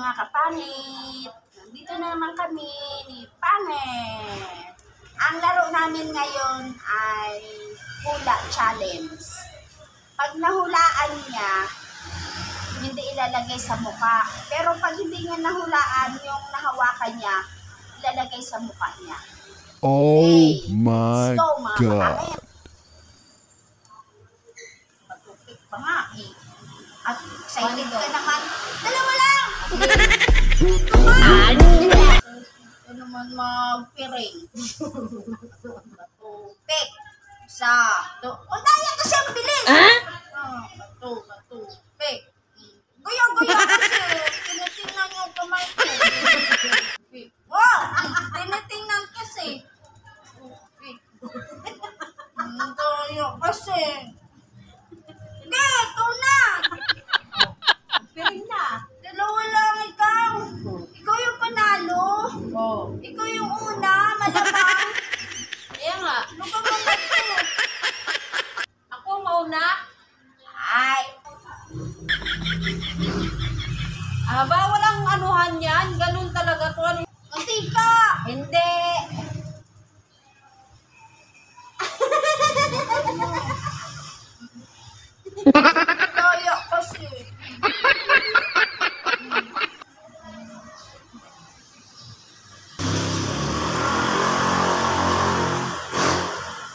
mga kapangit! Nandito na naman kami ni Pangit! Ang laro namin ngayon ay hula challenge. Pag nahulaan niya, hindi ilalagay sa mukha. Pero pag hindi niya nahulaan yung nahawakan niya, ilalagay sa mukha niya. Oh okay. My God! Magtupik pa nga eh. At excited ka naman. Dalawa lang! Ito naman magpiring. Matupik. Isa. O daya kasi ang bilis. Matupik. Goyo-goyo kasi. Tinitingnan yung kamay ko. Wow! Tinitingnan kasi. Goyo kasi. Hindi, ito na. Piring na. Dalawa lang ikaw. Ikaw yung panalo. Oh. Ikaw yung una, malamang. Kaya nga. Ano ka mga ito? Ako mauna? Ay. Aba, walang anuhan yan. Ganun talaga to. Mantika. Hindi. Daya kasi.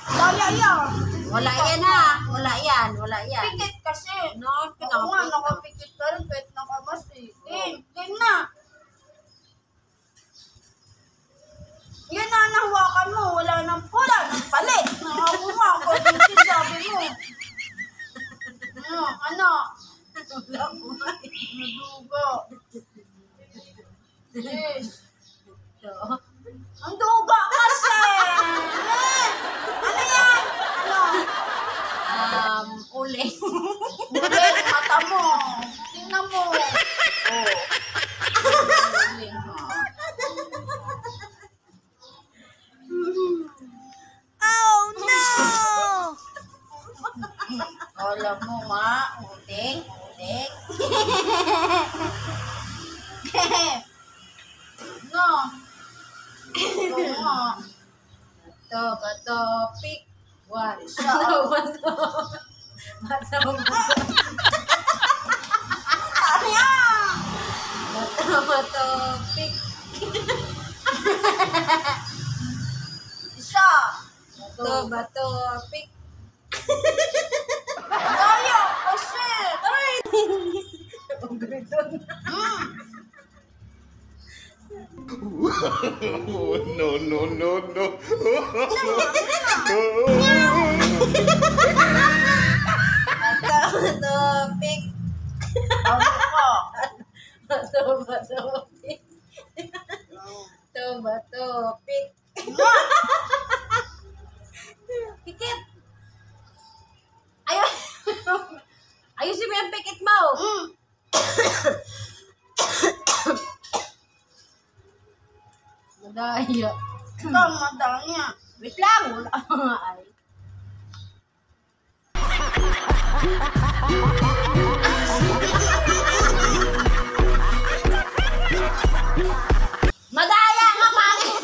Daya yan. Wala yan ha. Wala yan. Wala yan. Pikit kasi. No, Ako nga, nakapikit ka rin kahit nakamas eh. Game na. Yan na, nahawakan mo. Wala nang pula, nang palit. Nakakuha ko. Dito sabi mo. Ano? Wala po nga. Nadugo. Yes. Ito. Ang duga kasi. Ano yan? Ano? Uling. Ulit, mata mo. Tingnan mo. Oh. Uling, ha? Oh no! Alam mo nga, uling. No. Oo nga. Topic. One. Isa. Topic. Isa. Topic. Daya kasi. Ang gridon. No. Topic. Ano ko? Topic. Pikit. Ayusin mo yung pikit mo. Madaya. Ikaw, madanya. Wait lang. Wala. Ay. Madaya ka, Pangit!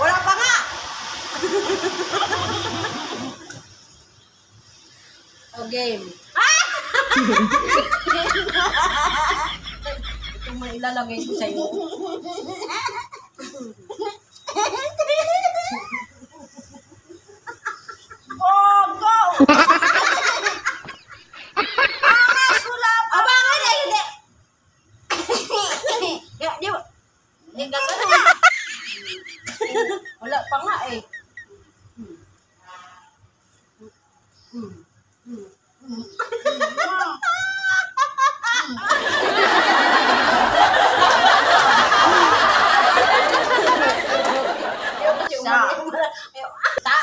Wala pa nga! O, game. Ito mo ilalagay ko sa'yo. Oh, go! Angas, wala pa. Abangan na, hindi! Di ba? Wala pa nga eh.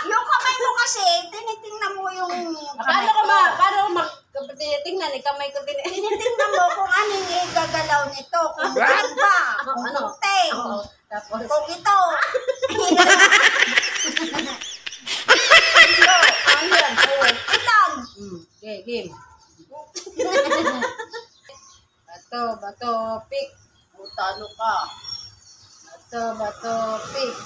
Yung kamay mo kasi, tinitingnan mo yung kamay Paano tinitingnan eh, kamay ko Tinitingnan mo kung anong igagalaw nito. Kung ba? Kung puting. Tapos, Kung ito. bato, pick. O, talo ka. Bato, pick.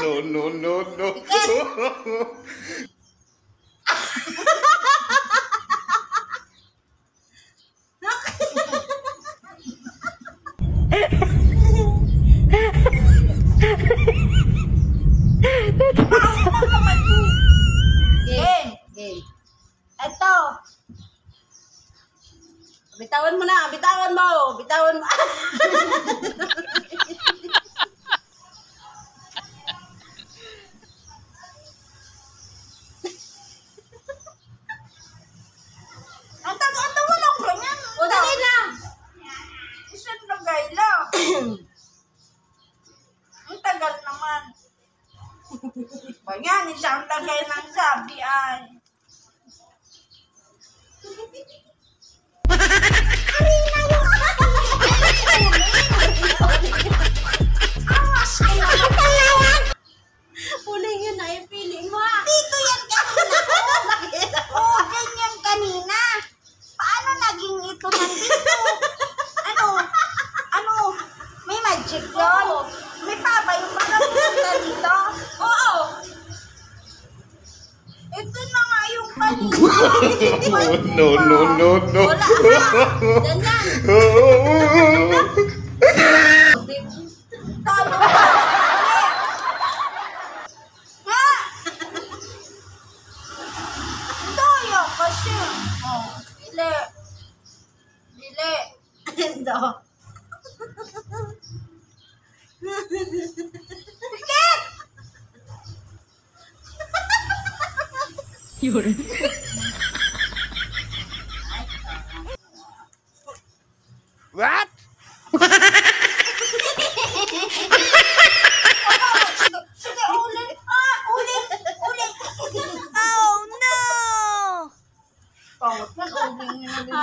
No, no, no, no. Game. Game. Ito. Bitawan mo na, bitawan mo. Bitawan mo. Ang tagal walang ganyan. O, dali na. Isang lagay lang. Ang tagal naman. Ganyan, isang lagay ng sabi ay. Huling yun na, feeling mo. Dito yan kanina. Oo, ganyan kanina. Paano naging ito nandito? Ano? May magic yun? May paba yung baka pumunta dito? Oo. Ito na nga yung kanina. No, no, no, no. Wala ka. Ganyan. Talo ka. Ha? Daya kasi. Oh, dili. Ito. Pikit! What? Sige, ulit. Ulit. Oh, no! Pangot na, ulit. No.